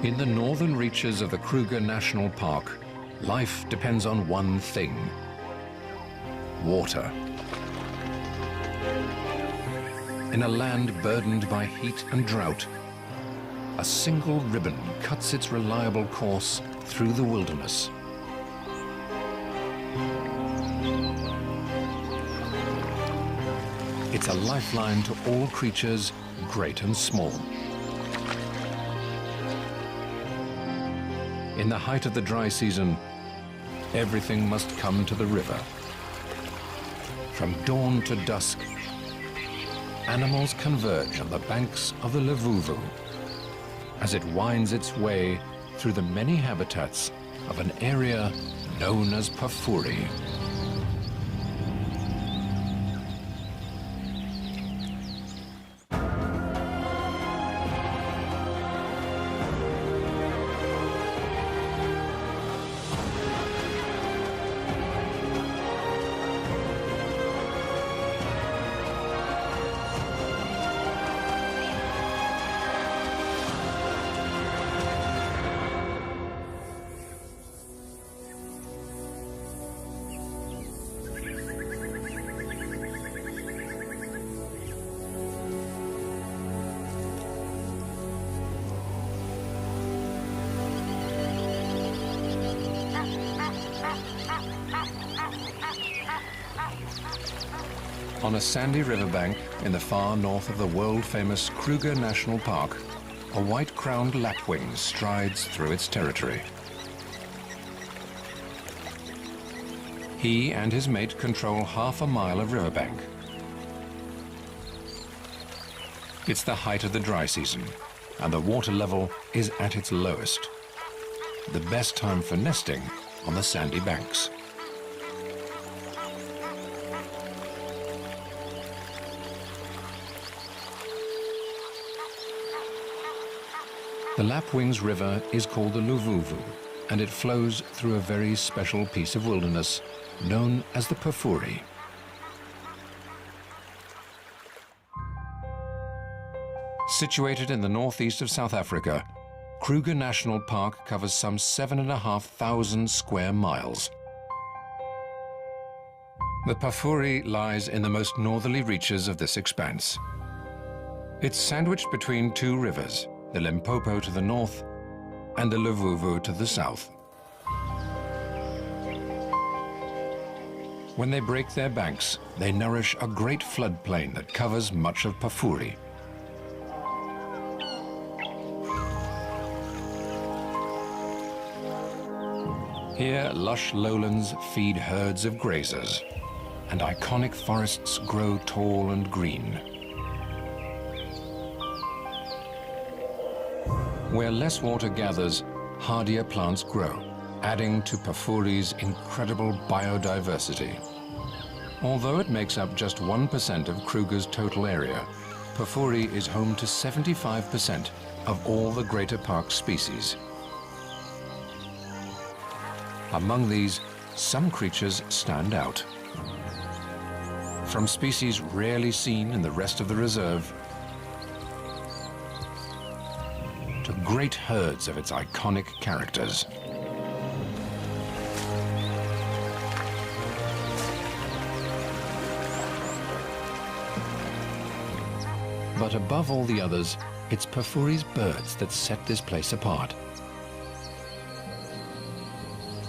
In the northern reaches of the Kruger National Park, life depends on one thing: water. In a land burdened by heat and drought, a single ribbon cuts its reliable course through the wilderness. It's a lifeline to all creatures, great and small. In the height of the dry season, everything must come to the river. From dawn to dusk, animals converge on the banks of the Luvuvu as it winds its way through the many habitats of an area known as Pafuri. On a sandy riverbank in the far north of the world-famous Kruger National Park, a white-crowned lapwing strides through its territory. He and his mate control half a mile of riverbank. It's the height of the dry season, and the water level is at its lowest. The best time for nesting on the sandy banks. The Lapwings River is called the Luvuvu, and it flows through a very special piece of wilderness known as the Pafuri. Situated in the northeast of South Africa, Kruger National Park covers some 7,500 square miles. The Pafuri lies in the most northerly reaches of this expanse. It's sandwiched between two rivers, the Limpopo to the north and the Luvuvu to the south. When they break their banks, they nourish a great floodplain that covers much of Pafuri. Here, lush lowlands feed herds of grazers, and iconic forests grow tall and green. Where less water gathers, hardier plants grow, adding to Pafuri's incredible biodiversity. Although it makes up just 1% of Kruger's total area, Pafuri is home to 75% of all the greater park species. Among these, some creatures stand out. From species rarely seen in the rest of the reserve, to great herds of its iconic characters. But above all the others, it's Pafuri's birds that set this place apart.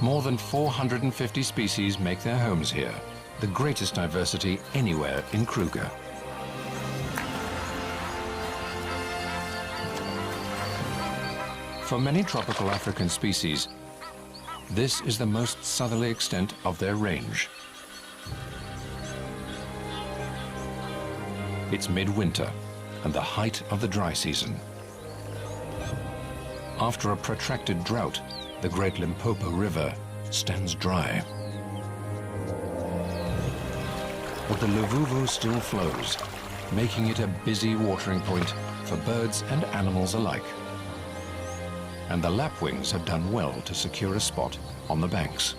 More than 450 species make their homes here, the greatest diversity anywhere in Kruger. For many tropical African species, this is the most southerly extent of their range. It's midwinter and the height of the dry season. After a protracted drought, the Great Limpopo River stands dry. But the Luvuvu still flows, making it a busy watering point for birds and animals alike. And the lapwings have done well to secure a spot on the banks.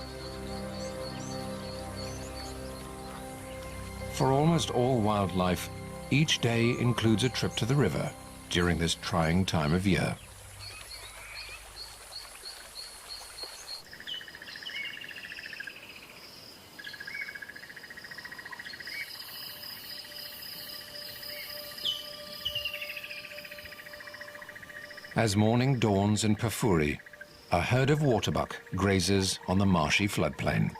For almost all wildlife, each day includes a trip to the river during this trying time of year. As morning dawns in Pafuri, a herd of waterbuck grazes on the marshy floodplain.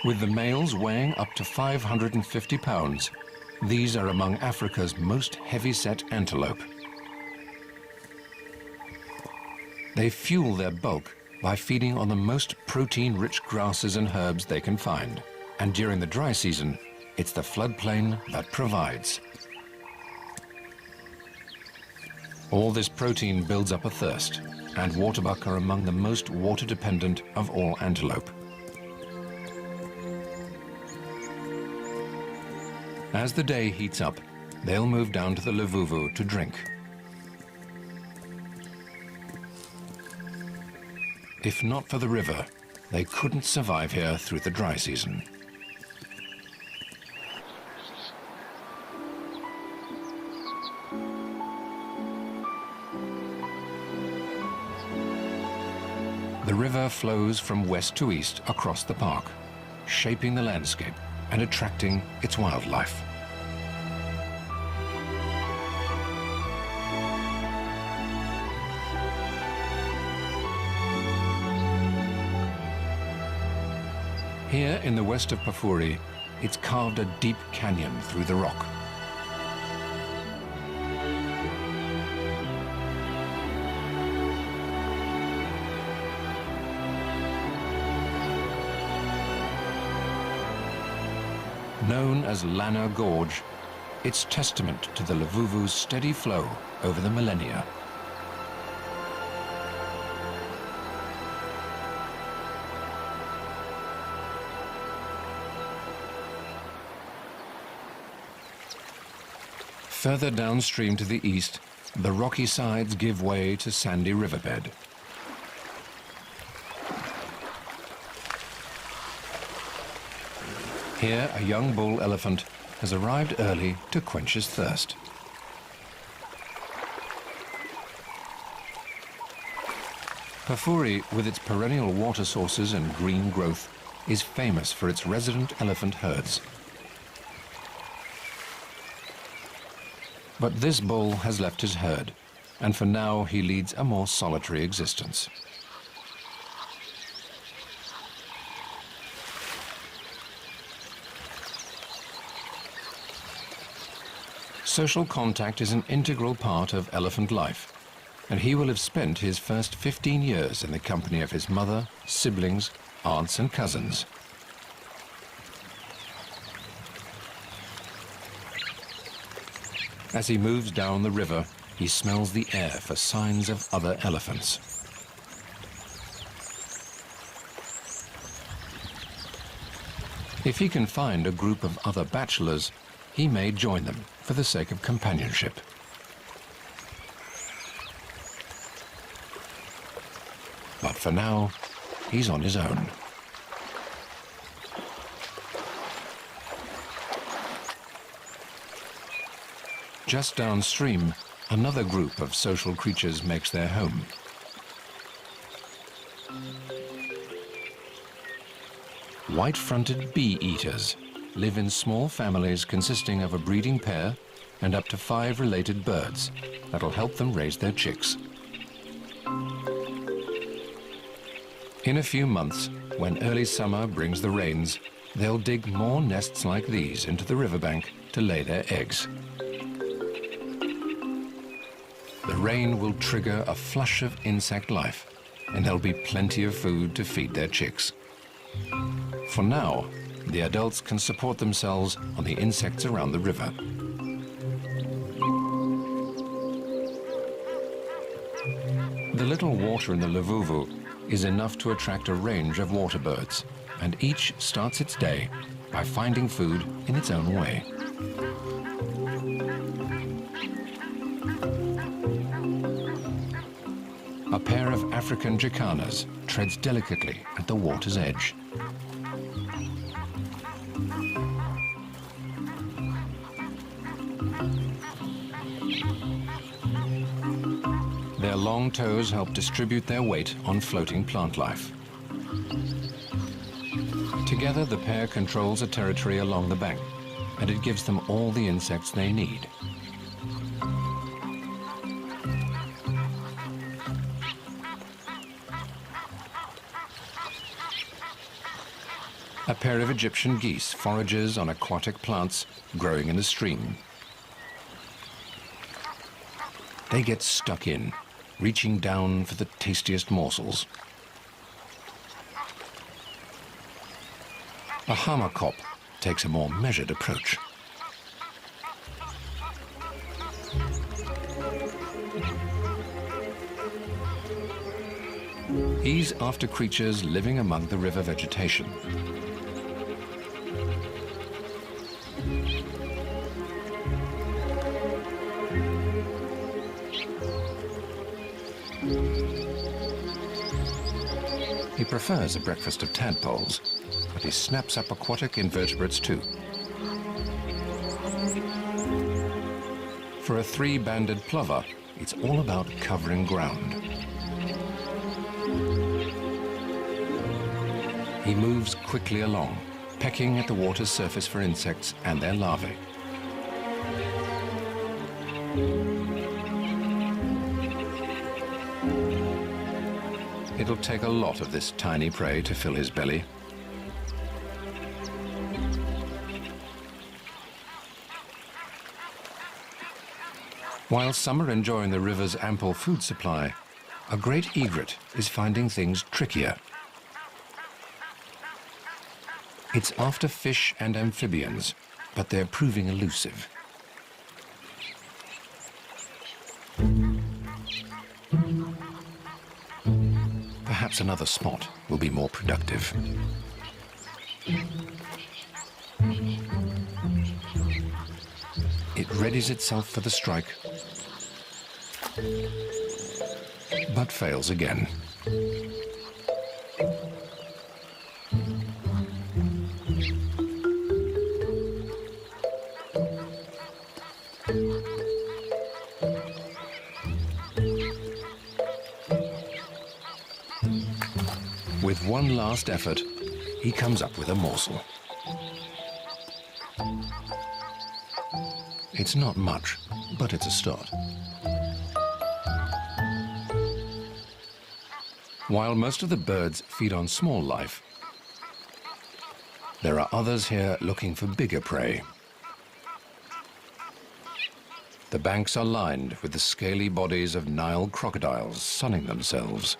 With the males weighing up to 550 pounds, these are among Africa's most heavy-set antelope. They fuel their bulk by feeding on the most protein-rich grasses and herbs they can find. And during the dry season, it's the floodplain that provides. All this protein builds up a thirst, and waterbuck are among the most water-dependent of all antelope. As the day heats up, they'll move down to the Luvuvu to drink. If not for the river, they couldn't survive here through the dry season. The river flows from west to east across the park, shaping the landscape and attracting its wildlife. Here in the west of Pafuri, it's carved a deep canyon through the rock. Known as Lana Gorge, it's testament to the Luvuvu's steady flow over the millennia. Further downstream to the east, the rocky sides give way to sandy riverbed. Here, a young bull elephant has arrived early to quench his thirst. Pafuri, with its perennial water sources and green growth, is famous for its resident elephant herds. But this bull has left his herd, and for now he leads a more solitary existence. Social contact is an integral part of elephant life, and he will have spent his first 15 years in the company of his mother, siblings, aunts and cousins. As he moves down the river, he smells the air for signs of other elephants. If he can find a group of other bachelors, he may join them for the sake of companionship. But for now, he's on his own. Just downstream, another group of social creatures makes their home. White-fronted bee-eaters live in small families consisting of a breeding pair and up to 5 related birds that'll help them raise their chicks. In a few months, when early summer brings the rains, they'll dig more nests like these into the riverbank to lay their eggs. The rain will trigger a flush of insect life, and there'll be plenty of food to feed their chicks. For now, the adults can support themselves on the insects around the river. The little water in the Luvuvu is enough to attract a range of water birds, and each starts its day by finding food in its own way. A pair of African jacanas treads delicately at the water's edge. Their long toes help distribute their weight on floating plant life. Together, the pair controls a territory along the bank, and it gives them all the insects they need. A pair of Egyptian geese forages on aquatic plants growing in a stream. They get stuck in, reaching down for the tastiest morsels. A hamarkop takes a more measured approach. He's after creatures living among the river vegetation. He prefers a breakfast of tadpoles, but he snaps up aquatic invertebrates too. For a three-banded plover, it's all about covering ground. He moves quickly along, pecking at the water's surface for insects and their larvae. It'll take a lot of this tiny prey to fill his belly. While some are enjoying the river's ample food supply, a great egret is finding things trickier. It's after fish and amphibians, but they're proving elusive. Perhaps another spot will be more productive. It readies itself for the strike, but fails again. With one last effort, he comes up with a morsel. It's not much, but it's a start. While most of the birds feed on small life, there are others here looking for bigger prey. The banks are lined with the scaly bodies of Nile crocodiles sunning themselves.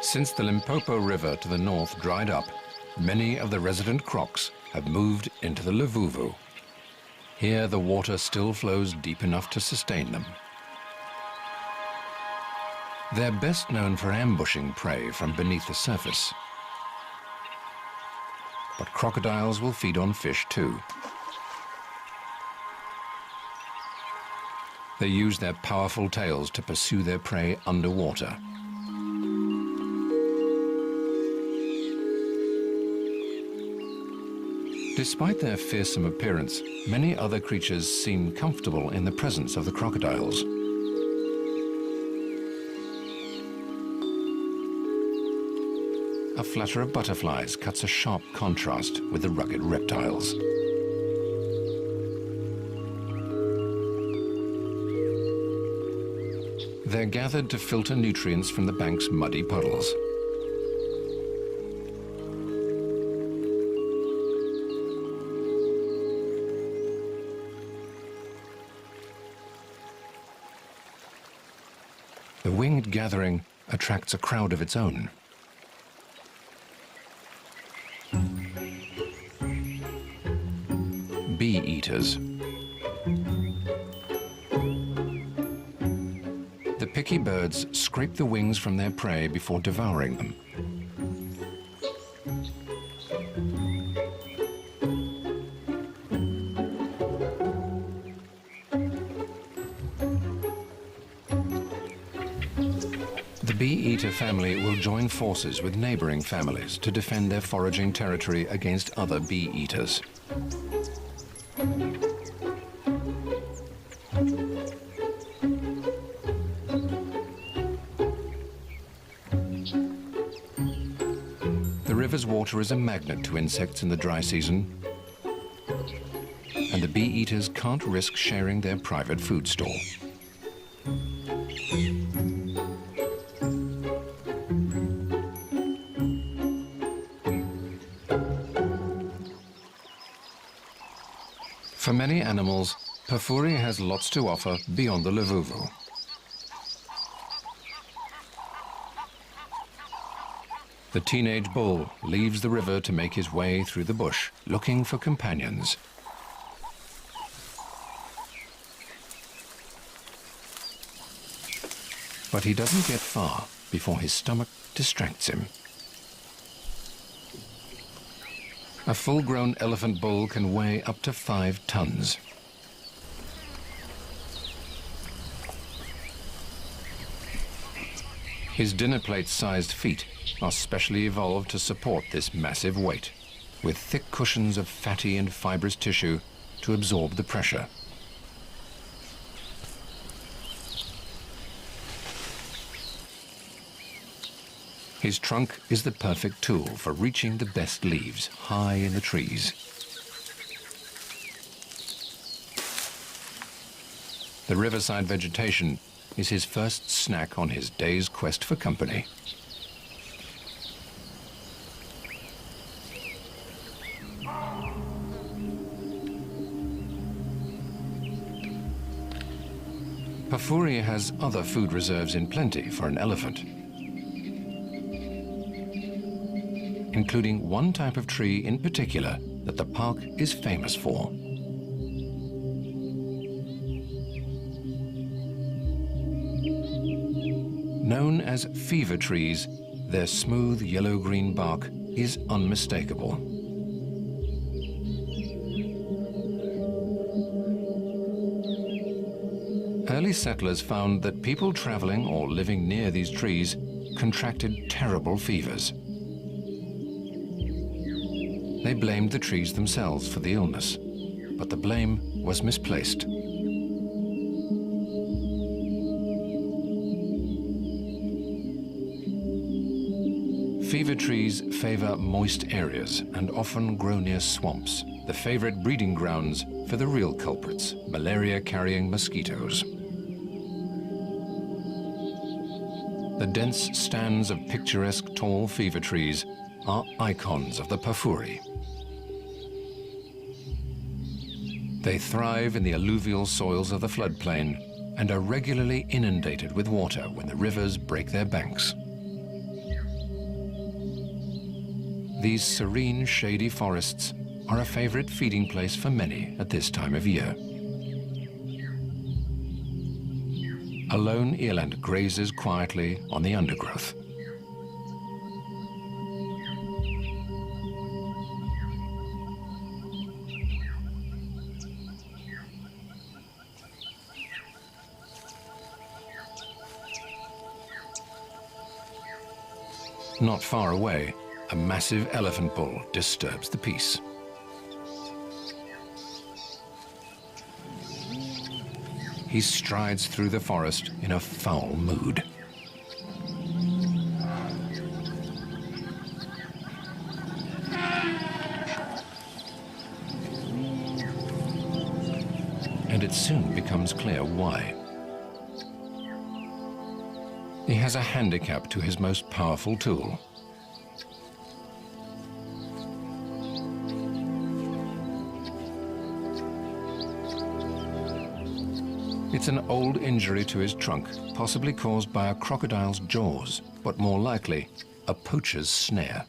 Since the Limpopo River to the north dried up, many of the resident crocs have moved into the Luvuvu. Here the water still flows deep enough to sustain them. They're best known for ambushing prey from beneath the surface. But crocodiles will feed on fish too. They use their powerful tails to pursue their prey underwater. Despite their fearsome appearance, many other creatures seem comfortable in the presence of the crocodiles. A flutter of butterflies cuts a sharp contrast with the rugged reptiles. They're gathered to filter nutrients from the bank's muddy puddles. The winged gathering attracts a crowd of its own. Bee eaters. The picky birds scrape the wings from their prey before devouring them. The bee-eater family will join forces with neighboring families to defend their foraging territory against other bee-eaters. The river's water is a magnet to insects in the dry season, and the bee-eaters can't risk sharing their private food store. For many animals, Pafuri has lots to offer beyond the Luvuvu. The teenage bull leaves the river to make his way through the bush, looking for companions. But he doesn't get far before his stomach distracts him. A full-grown elephant bull can weigh up to 5 tons. His dinner plate-sized feet are specially evolved to support this massive weight, with thick cushions of fatty and fibrous tissue to absorb the pressure. His trunk is the perfect tool for reaching the best leaves high in the trees. The riverside vegetation is his first snack on his day's quest for company. Pafuri has other food reserves in plenty for an elephant, including one type of tree in particular that the park is famous for. Known as fever trees, their smooth yellow-green bark is unmistakable. Early settlers found that people traveling or living near these trees contracted terrible fevers. They blamed the trees themselves for the illness, but the blame was misplaced. Fever trees favor moist areas and often grow near swamps, the favorite breeding grounds for the real culprits, malaria-carrying mosquitoes. The dense stands of picturesque tall fever trees are icons of the Pafuri. They thrive in the alluvial soils of the floodplain and are regularly inundated with water when the rivers break their banks. These serene, shady forests are a favorite feeding place for many at this time of year. A lone eland grazes quietly on the undergrowth. Not far away, a massive elephant bull disturbs the peace. He strides through the forest in a foul mood. And it soon becomes clear why. He has a handicap to his most powerful tool. It's an old injury to his trunk, possibly caused by a crocodile's jaws, but more likely, a poacher's snare.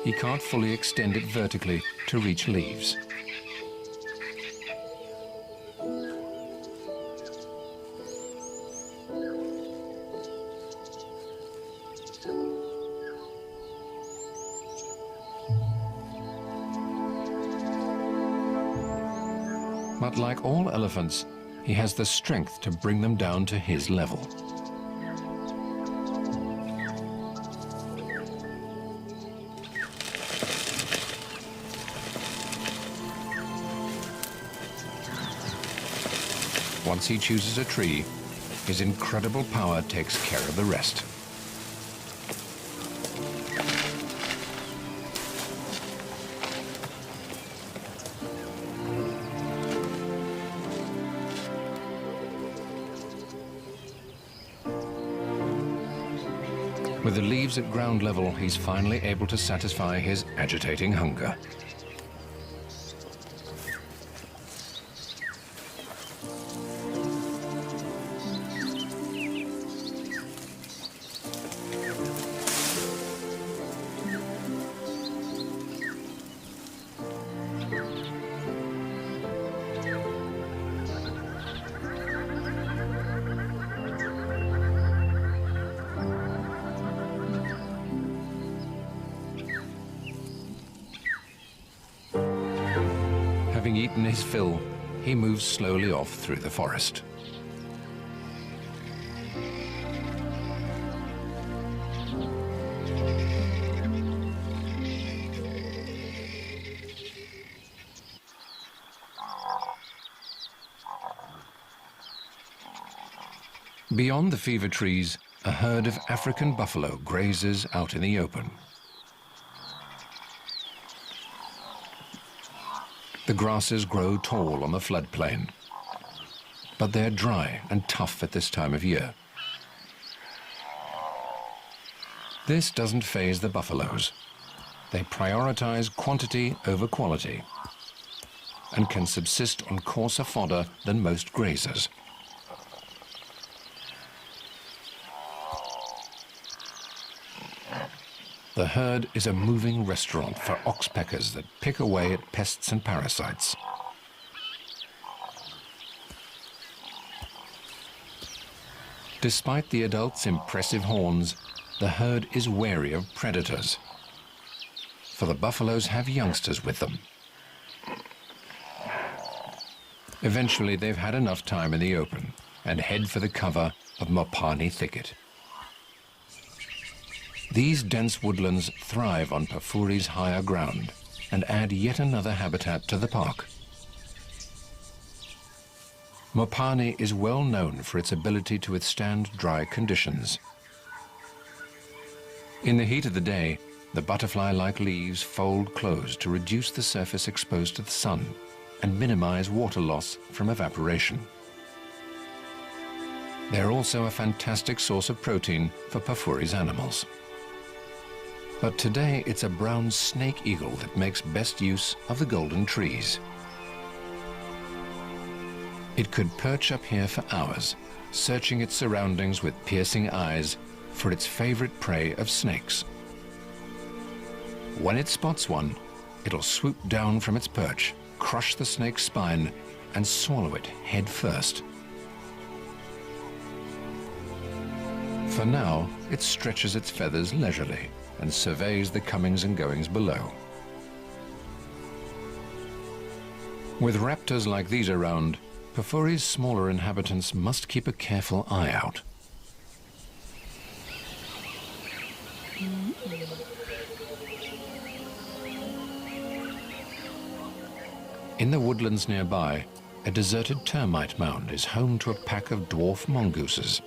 He can't fully extend it vertically to reach leaves. But like all elephants, he has the strength to bring them down to his level. Once he chooses a tree, his incredible power takes care of the rest. With the leaves at ground level, he's finally able to satisfy his agitating hunger. Having eaten his fill, he moves slowly off through the forest. Beyond the fever trees, a herd of African buffalo grazes out in the open. The grasses grow tall on the floodplain, but they're dry and tough at this time of year. This doesn't faze the buffaloes. They prioritize quantity over quality and can subsist on coarser fodder than most grazers. The herd is a moving restaurant for oxpeckers that pick away at pests and parasites. Despite the adults' impressive horns, the herd is wary of predators, for the buffaloes have youngsters with them. Eventually, they've had enough time in the open and head for the cover of Mopani thicket. These dense woodlands thrive on Pafuri's higher ground and add yet another habitat to the park. Mopani is well known for its ability to withstand dry conditions. In the heat of the day, the butterfly-like leaves fold close to reduce the surface exposed to the sun and minimize water loss from evaporation. They're also a fantastic source of protein for Pafuri's animals. But today it's a brown snake eagle that makes best use of the golden trees. It could perch up here for hours, searching its surroundings with piercing eyes for its favorite prey of snakes. When it spots one, it'll swoop down from its perch, crush the snake's spine, and swallow it head first. For now, it stretches its feathers leisurely and surveys the comings and goings below. With raptors like these around, Pafuri's smaller inhabitants must keep a careful eye out. In the woodlands nearby, a deserted termite mound is home to a pack of dwarf mongooses.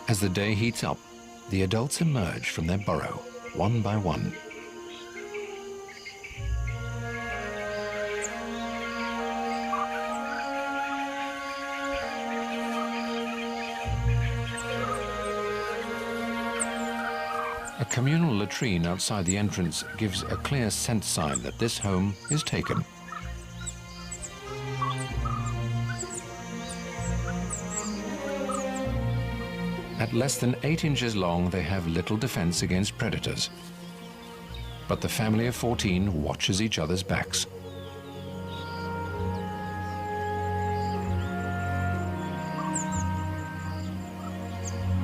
As the day heats up, the adults emerge from their burrow, one by one. A communal latrine outside the entrance gives a clear scent sign that this home is taken. At less than 8 inches long, they have little defense against predators. But the family of 14 watches each other's backs.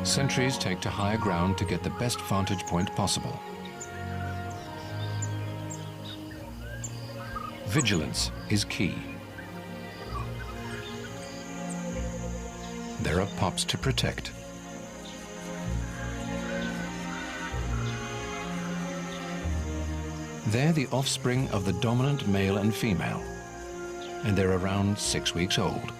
Sentries take to higher ground to get the best vantage point possible. Vigilance is key. There are pups to protect. They're the offspring of the dominant male and female, and they're around 6 weeks old.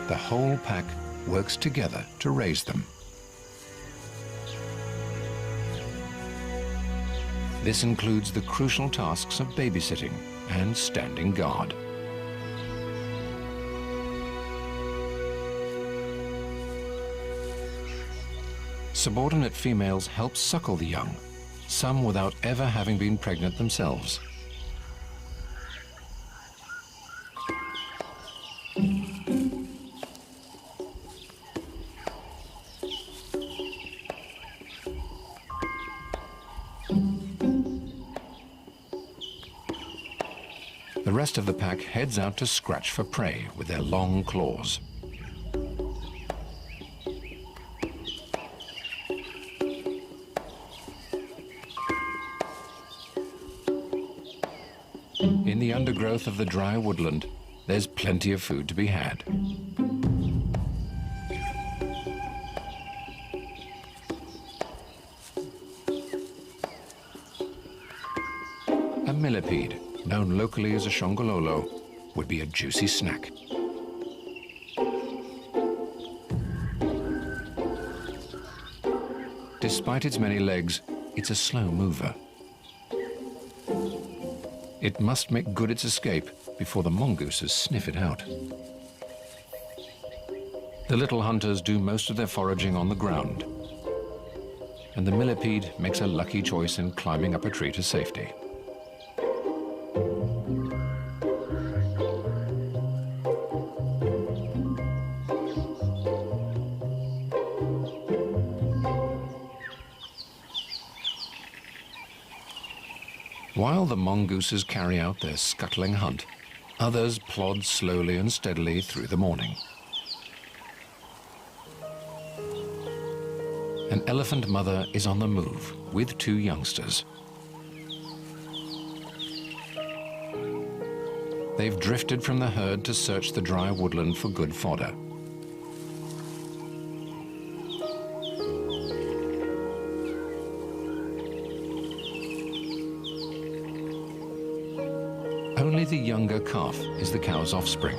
The whole pack works together to raise them. This includes the crucial tasks of babysitting and standing guard. Subordinate females help suckle the young, some without ever having been pregnant themselves. The rest of the pack heads out to scratch for prey with their long claws. In the undergrowth of the dry woodland, there's plenty of food to be had. A millipede, known locally as a shongololo, would be a juicy snack. Despite its many legs, it's a slow mover. It must make good its escape before the mongooses sniff it out. The little hunters do most of their foraging on the ground, and the millipede makes a lucky choice in climbing up a tree to safety. While the mongooses carry out their scuttling hunt, others plod slowly and steadily through the morning. An elephant mother is on the move with 2 youngsters. They've drifted from the herd to search the dry woodland for good fodder. Only the younger calf is the cow's offspring.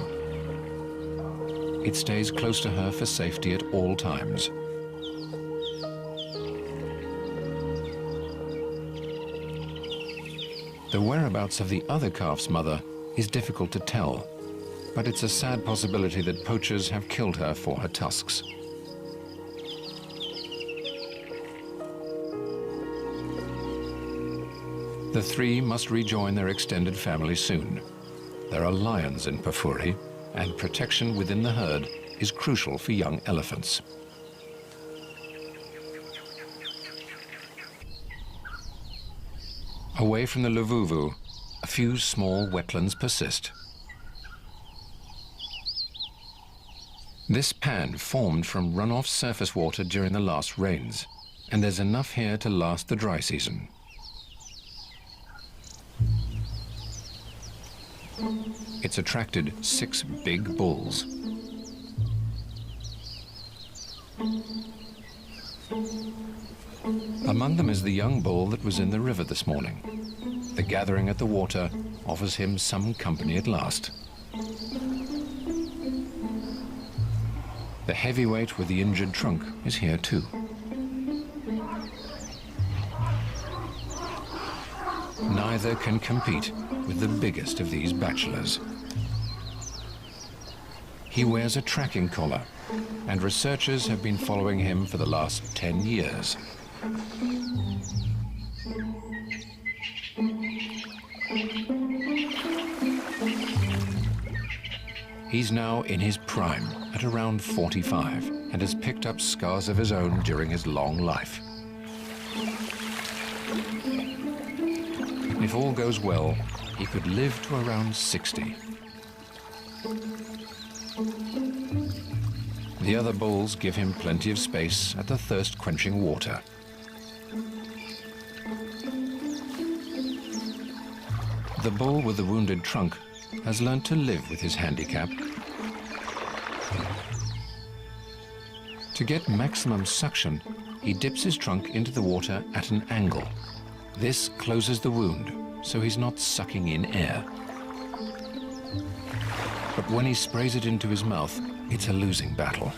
It stays close to her for safety at all times. The whereabouts of the other calf's mother is difficult to tell, but it's a sad possibility that poachers have killed her for her tusks. The 3 must rejoin their extended family soon. There are lions in Pafuri, and protection within the herd is crucial for young elephants. Away from the Luvuvu, a few small wetlands persist. This pan formed from runoff surface water during the last rains, and there's enough here to last the dry season. It's attracted 6 big bulls. Among them is the young bull that was in the river this morning. The gathering at the water offers him some company at last. The heavyweight with the injured trunk is here too. Neither can compete with the biggest of these bachelors. He wears a tracking collar, and researchers have been following him for the last 10 years. He's now in his prime, at around 45, and has picked up scars of his own during his long life. If all goes well, he could live to around 60. The other bulls give him plenty of space at the thirst-quenching water. The bull with the wounded trunk has learned to live with his handicap. To get maximum suction, he dips his trunk into the water at an angle. This closes the wound, so he's not sucking in air. But when he sprays it into his mouth, it's a losing battle.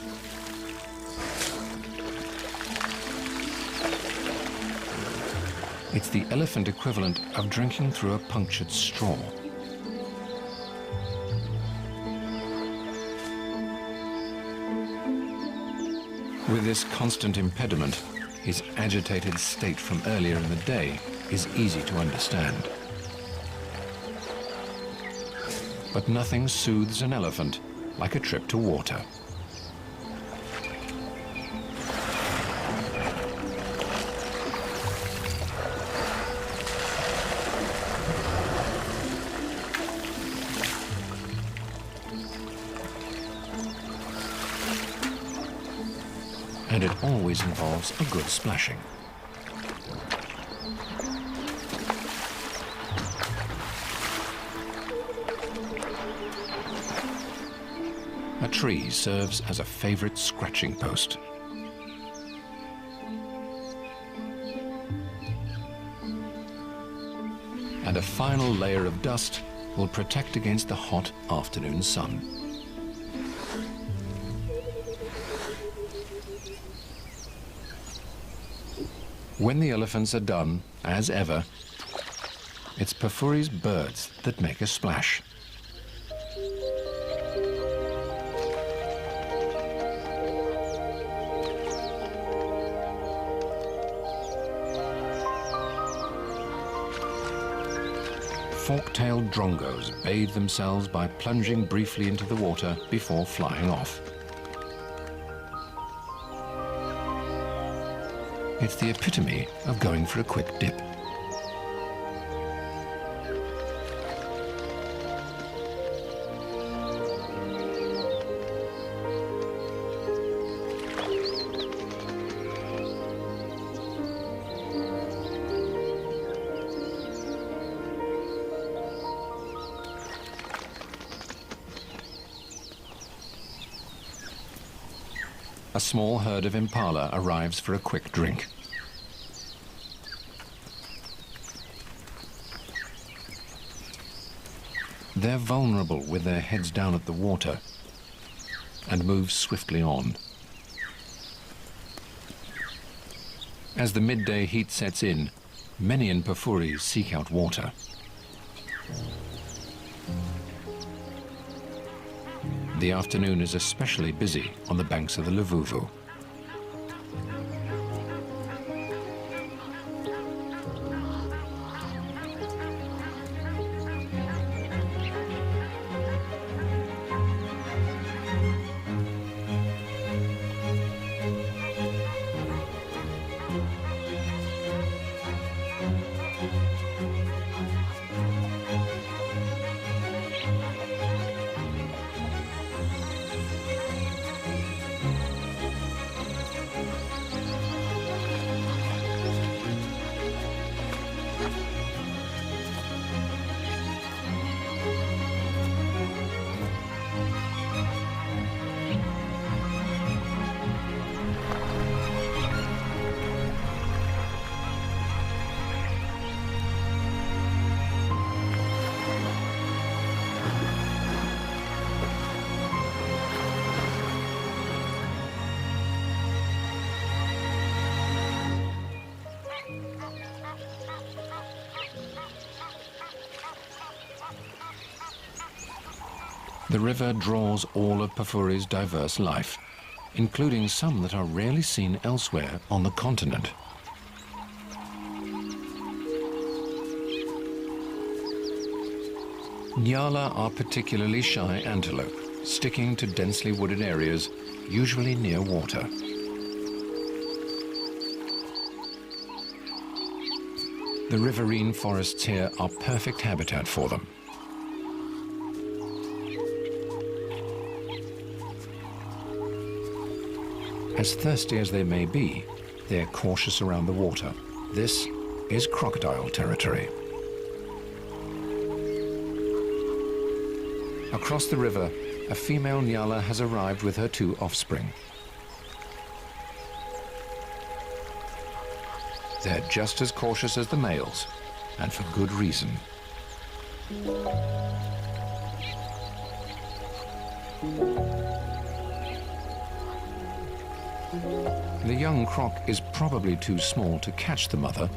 It's the elephant equivalent of drinking through a punctured straw. With this constant impediment, his agitated state from earlier in the day is easy to understand. But nothing soothes an elephant like a trip to water. And it always involves a good splashing. A tree serves as a favorite scratching post. And a final layer of dust will protect against the hot afternoon sun. When the elephants are done, as ever, it's Pafuri's birds that make a splash. Fork-tailed drongos bathe themselves by plunging briefly into the water before flying off. It's the epitome of going for a quick dip. A small herd of impala arrives for a quick drink. They're vulnerable with their heads down at the water and move swiftly on. As the midday heat sets in, many in Pafuri seek out water. The afternoon is especially busy on the banks of the Luvuvu. The river draws all of Pafuri's diverse life, including some that are rarely seen elsewhere on the continent. Nyala are particularly shy antelope, sticking to densely wooded areas, usually near water. The riverine forests here are perfect habitat for them. As thirsty as they may be, they're cautious around the water. This is crocodile territory. Across the river, a female Nyala has arrived with her 2 offspring. They're just as cautious as the males, and for good reason. The young croc is probably too small to catch the mother,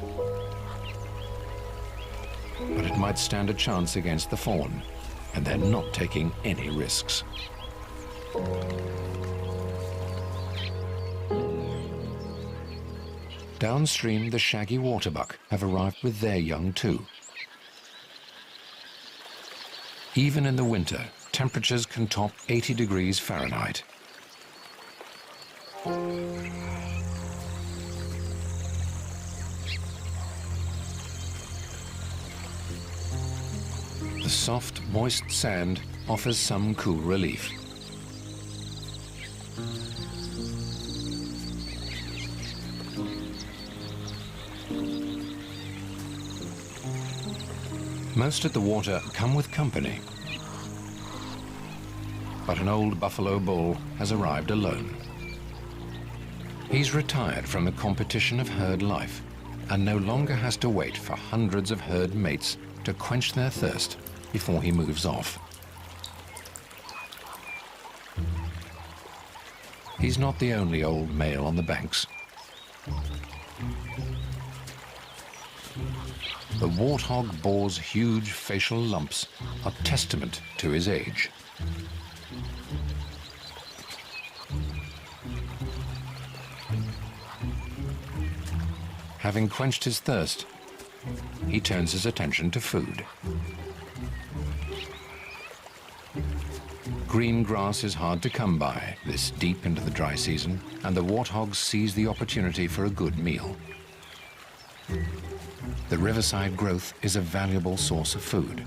but it might stand a chance against the fawn, and they're not taking any risks. Downstream, the shaggy waterbuck have arrived with their young too. Even in the winter, temperatures can top 80 degrees Fahrenheit. The soft, moist sand offers some cool relief. Most of the water come with company, but an old buffalo bull has arrived alone. He's retired from the competition of herd life and no longer has to wait for hundreds of herd mates to quench their thirst before he moves off. He's not the only old male on the banks. The warthog boar's huge facial lumps are testament to his age. Having quenched his thirst, he turns his attention to food. Green grass is hard to come by this deep into the dry season, and the warthog seize the opportunity for a good meal. The riverside growth is a valuable source of food.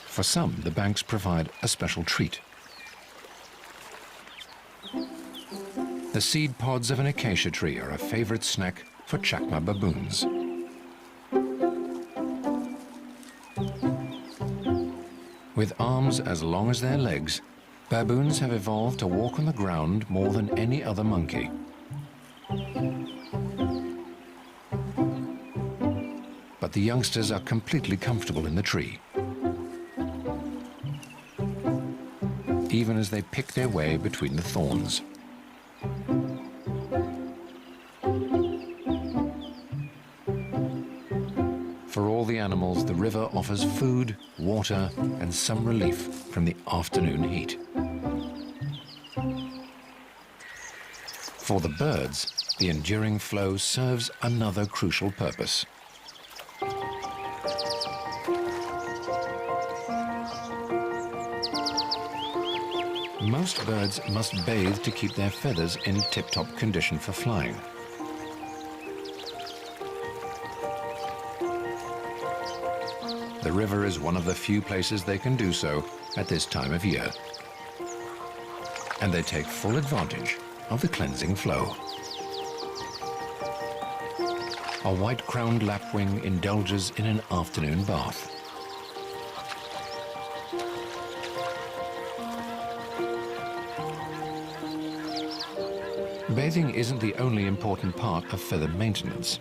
For some, the banks provide a special treat. The seed pods of an acacia tree are a favorite snack for chacma baboons. With arms as long as their legs, baboons have evolved to walk on the ground more than any other monkey. But the youngsters are completely comfortable in the tree, even as they pick their way between the thorns. For all the animals, the river offers food, water, and some relief from the afternoon heat. For the birds, the enduring flow serves another crucial purpose. Most birds must bathe to keep their feathers in tip-top condition for flying. The river is one of the few places they can do so at this time of year. And they take full advantage of the cleansing flow. A white-crowned lapwing indulges in an afternoon bath. Bathing isn't the only important part of feather maintenance.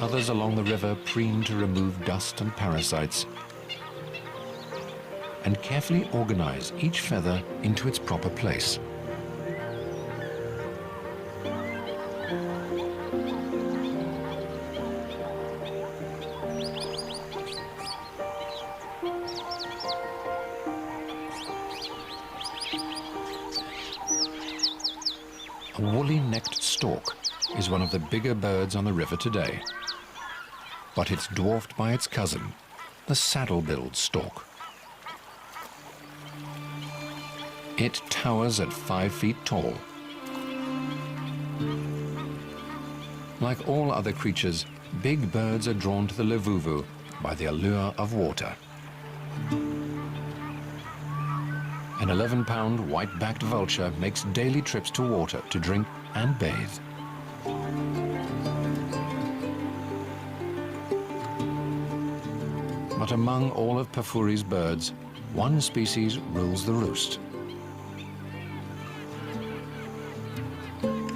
Others along the river preen to remove dust and parasites and carefully organize each feather into its proper place. A woolly-necked stork is one of the bigger birds on the river today, but it's dwarfed by its cousin, the saddle-billed stork. It towers at 5 feet tall. Like all other creatures, big birds are drawn to the Levuvu by the allure of water. An 11-pound white-backed vulture makes daily trips to water to drink and bathe. But among all of Pafuri's birds, one species rules the roost.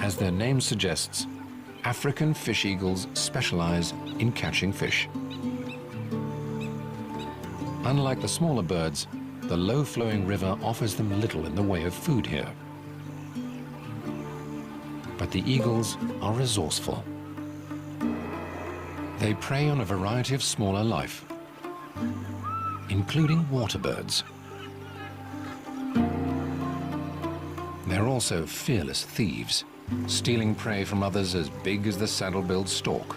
As their name suggests, African fish eagles specialize in catching fish. Unlike the smaller birds, the low-flowing river offers them little in the way of food here. But the eagles are resourceful. They prey on a variety of smaller life, including water birds. They're also fearless thieves, stealing prey from others as big as the saddle-billed stork.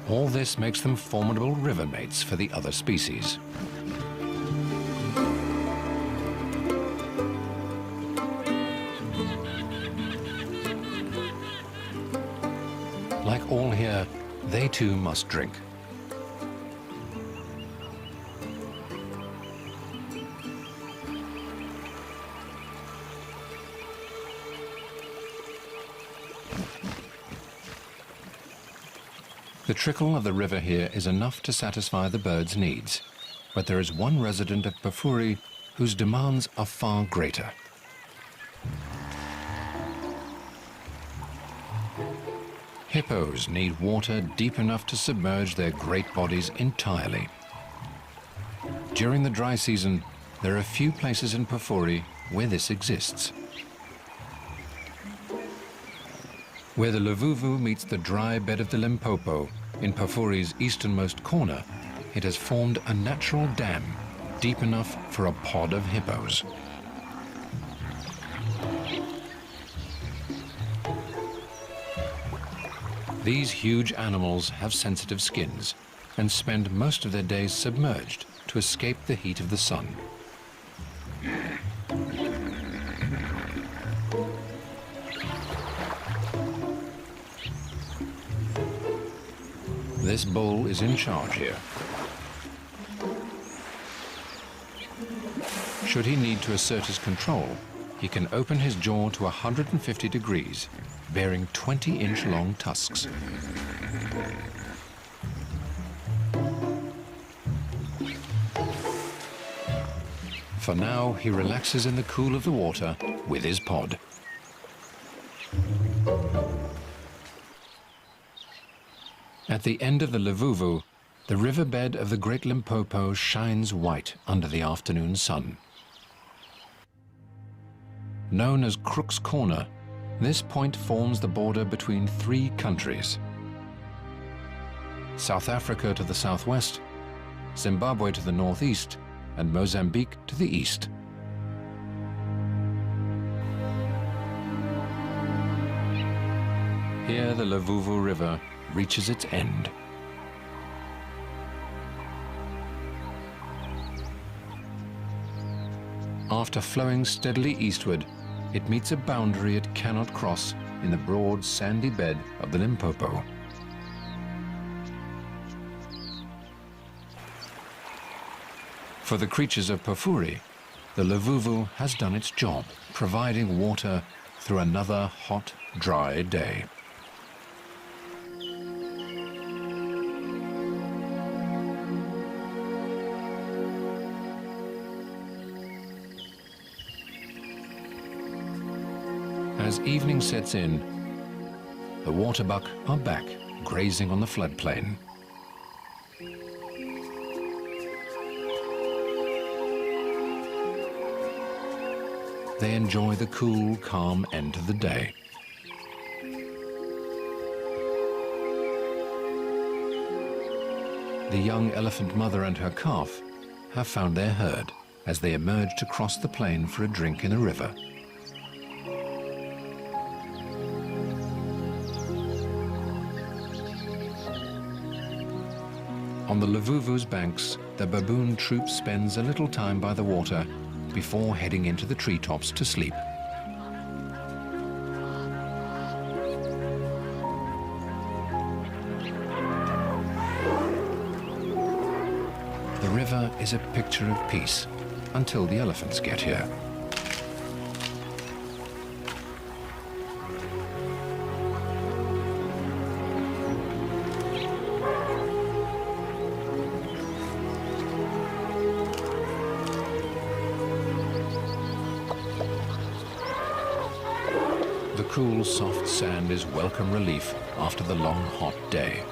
All this makes them formidable river mates for the other species. Like all here, they too must drink. The trickle of the river here is enough to satisfy the birds' needs, but there is one resident of Pafuri whose demands are far greater. Hippos need water deep enough to submerge their great bodies entirely. During the dry season, there are few places in Pafuri where this exists. Where the Luvuvu meets the dry bed of the Limpopo, in Pafuri's easternmost corner, it has formed a natural dam deep enough for a pod of hippos. These huge animals have sensitive skins and spend most of their days submerged to escape the heat of the sun. This bull is in charge here. Should he need to assert his control, he can open his jaw to 150 degrees, bearing 20-inch long tusks. For now, he relaxes in the cool of the water with his pod. At the end of the Luvuvu, the riverbed of the Great Limpopo shines white under the afternoon sun. Known as Crook's Corner, this point forms the border between three countries: South Africa to the southwest, Zimbabwe to the northeast, and Mozambique to the east. Here the Luvuvu River reaches its end. After flowing steadily eastward, it meets a boundary it cannot cross in the broad sandy bed of the Limpopo. For the creatures of Pafuri, the Luvuvu has done its job, providing water through another hot, dry day. As evening sets in, the waterbuck are back, grazing on the floodplain. They enjoy the cool, calm end of the day. The young elephant mother and her calf have found their herd as they emerge to cross the plain for a drink in the river. On the Luvuvu's banks, the baboon troop spends a little time by the water before heading into the treetops to sleep. The river is a picture of peace until the elephants get here. The cool, soft sand is welcome relief after the long, hot day.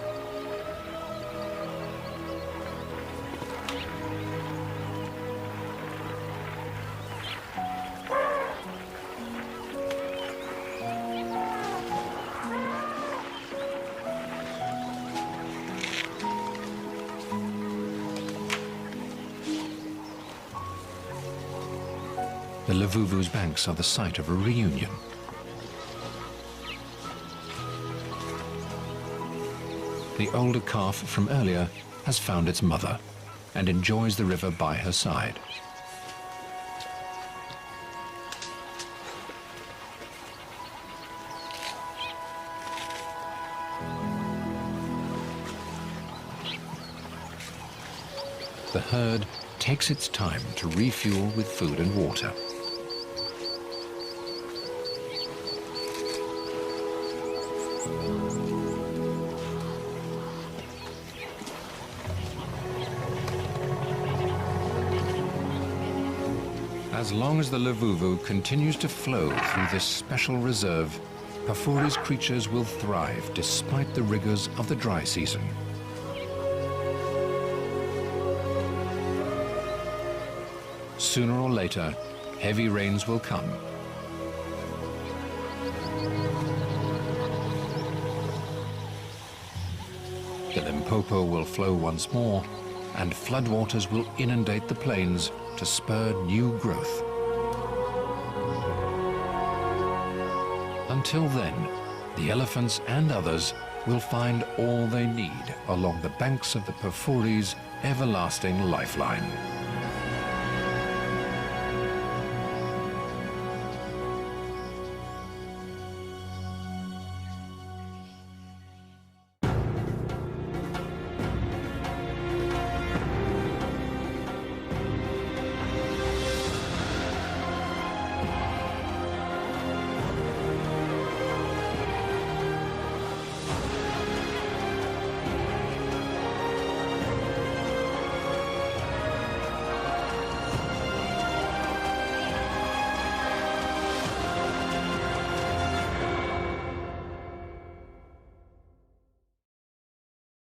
The Lavuvu's banks are the site of a reunion. The older calf from earlier has found its mother and enjoys the river by her side. The herd takes its time to refuel with food and water. As long as the Lavuvu continues to flow through this special reserve, Pafuri's creatures will thrive despite the rigors of the dry season. Sooner or later, heavy rains will come. The Limpopo will flow once more, and floodwaters will inundate the plains to spur new growth. Until then, the elephants and others will find all they need along the banks of the Pafuri's everlasting lifeline.